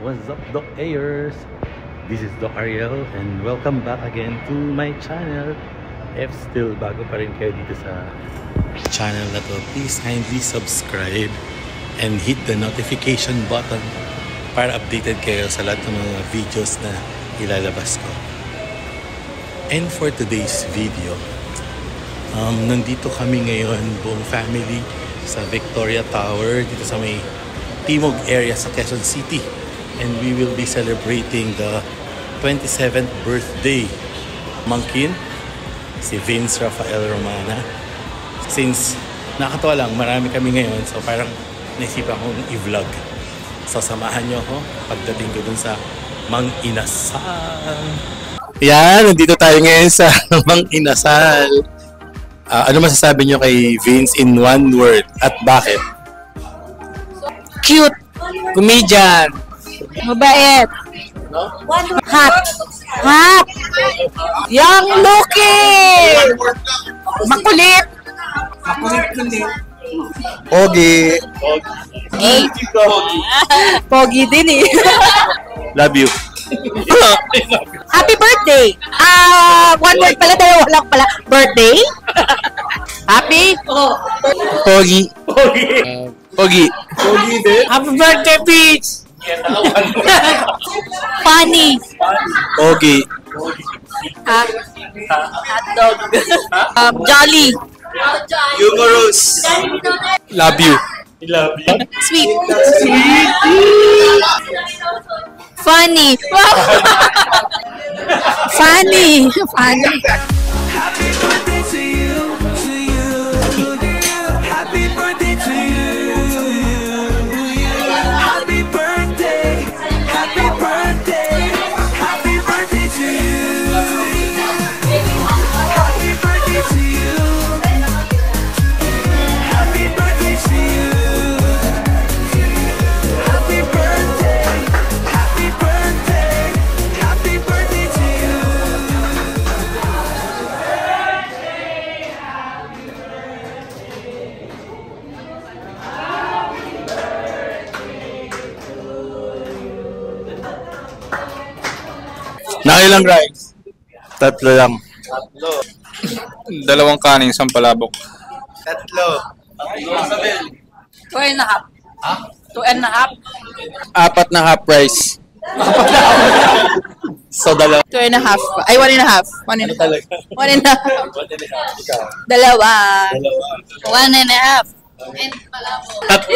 What's up, Doc Ayers? This is Doc Ariel and welcome back again to my channel. If still bago pa rin kayo dito sa channel na to, please kindly subscribe and hit the notification button para updated kayo sa lahat ng mga videos na ilalabas ko. And for today's video, nandito kami ngayon, buong family, sa Victoria Tower, dito sa may Timog area sa Quezon City. And we will be celebrating the 27th birthday Mangkin, si Vince Rafael Romana. Since nakakatawa lang, marami kami ngayon, so parang naisipan kong i-vlog. So samahan nyo ako pagdating ko dun sa Mang Inasal. Yan, nandito tayo ngayon sa Mang Inasal. Ano masasabi nyo kay Vince in one word at bakit? Cute, comedian, mabait, hot, young looking, makulit, Pogi. pogi din eh. Love you. Happy birthday! One word pala, dalawa lang pala. Birthday? Happy? Pogi. Pogi. Pogi din. Happy birthday, Peach! Funny. Pogi. Hotdog. Jolly. Humorous. Love you. Love you. Sweet. Funny. Funny. Funny. Happy birthday to you, to you, happy birthday to you, happy birthday, happy birthday, happy birthday to you, happy birthday to you, happy birthday to you, happy birthday, happy birthday, happy birthday to you. Nakailang rice? Tatlo lang. Dalawang kanin, isang palabok. Tatlo. 2.5. 2.5. Apat na half price. So, dalawa. 2.5. Ay, 1.5. 1.5. 1.5. Dalawa. 1.5.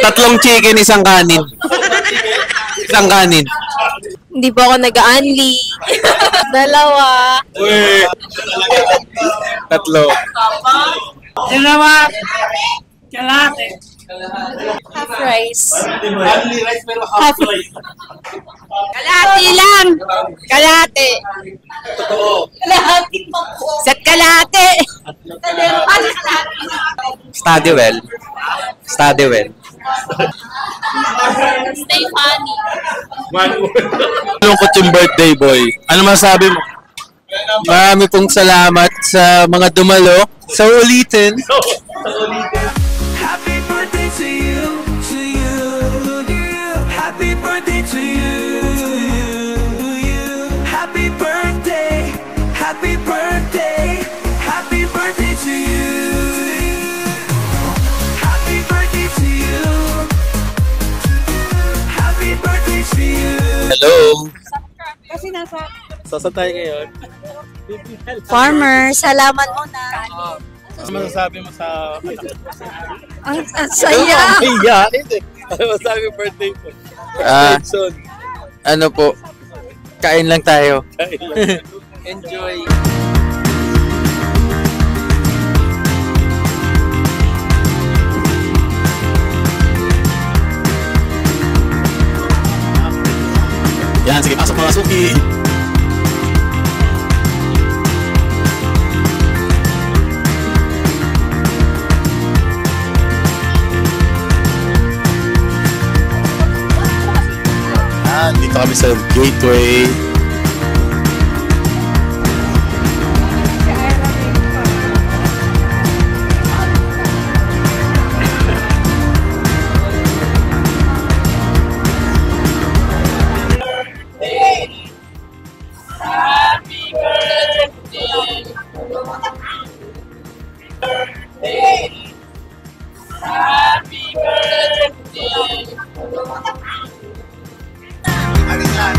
Tatlong chicken, isang kanin. Isang kanin. Hindi po ako nag-unli. Dalawa. Uy. Tatlo. Dalawa. Kalate. Half rice. Only rice pero Half rice. Kalate lang. Kalate. Kalate po po. Set kalate. Study well. Study well. Stay funny. Lungkot yung birthday boy. Ano masabi mo? Marami pong salamat sa mga dumalo. Sa ulitin. Happy birthday to you, to you, happy birthday to you, happy birthday, happy birthday, happy birthday to you, happy birthday to you, happy birthday to you. Hello. Kasi nasa Saan tayo ngayon? farmer, salamat muna. Ano masasabi mo sa... Ang saya. Iya, hindi. Ano masasabi birthday mo? So, ano po, kain lang tayo. Enjoy. Yan, sige, pasok mga suki. Dito kami sa gateway. Ano yan?